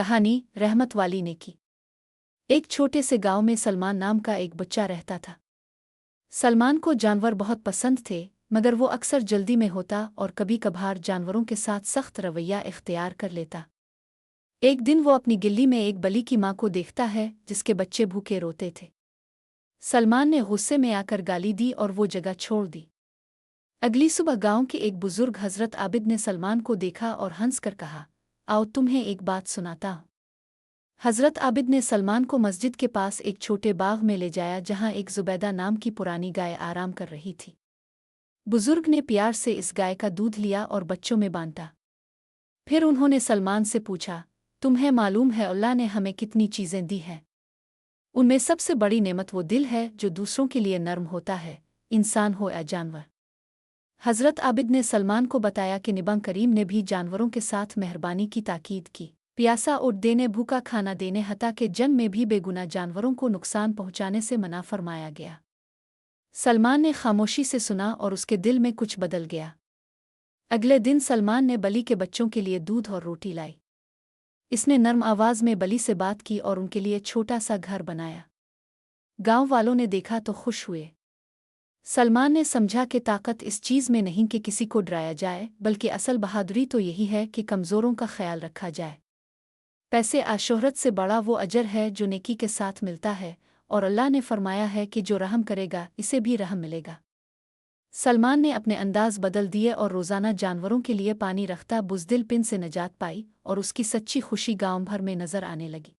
कहानी रहमत वाली ने की। एक छोटे से गांव में सलमान नाम का एक बच्चा रहता था। सलमान को जानवर बहुत पसंद थे, मगर वो अक्सर जल्दी में होता और कभी कभार जानवरों के साथ सख्त रवैया इख्तियार कर लेता। एक दिन वो अपनी गिल्ली में एक बली की माँ को देखता है जिसके बच्चे भूखे रोते थे। सलमान ने गुस्से में आकर गाली दी और वो जगह छोड़ दी। अगली सुबह गांव के एक बुजुर्ग हजरत आबिद ने सलमान को देखा और हंसकर कहा, आओ तुम्हें एक बात सुनाता हूँ। हजरत आबिद ने सलमान को मस्जिद के पास एक छोटे बाग में ले जाया जहां एक जुबैदा नाम की पुरानी गाय आराम कर रही थी। बुजुर्ग ने प्यार से इस गाय का दूध लिया और बच्चों में बांटा। फिर उन्होंने सलमान से पूछा, तुम्हें मालूम है अल्लाह ने हमें कितनी चीज़ें दी हैं? उनमें सबसे बड़ी नेमत वो दिल है जो दूसरों के लिए नर्म होता है, इंसान हो या जानवर। हजरत आबिद ने सलमान को बताया कि नबी करीम ने भी जानवरों के साथ मेहरबानी की ताकीद की, प्यासा ओट देने, भूखा खाना देने, हत्ता के जंग में भी बेगुनाह जानवरों को नुकसान पहुंचाने से मना फरमाया गया। सलमान ने खामोशी से सुना और उसके दिल में कुछ बदल गया। अगले दिन सलमान ने बली के बच्चों के लिए दूध और रोटी लाई। इसने नर्म आवाज में बली से बात की और उनके लिए छोटा सा घर बनाया। गांव वालों ने देखा तो खुश हुए। सलमान ने समझा कि ताकत इस चीज़ में नहीं कि किसी को डराया जाए, बल्कि असल बहादुरी तो यही है कि कमज़ोरों का ख्याल रखा जाए। पैसे आ शोहरत से बड़ा वो अजर है जो नेकी के साथ मिलता है, और अल्लाह ने फरमाया है कि जो रहम करेगा इसे भी रहम मिलेगा। सलमान ने अपने अंदाज बदल दिए और रोज़ाना जानवरों के लिए पानी रखता बुज़दिल पिन से निजात पाई और उसकी सच्ची खुशी गांव भर में नजर आने लगी।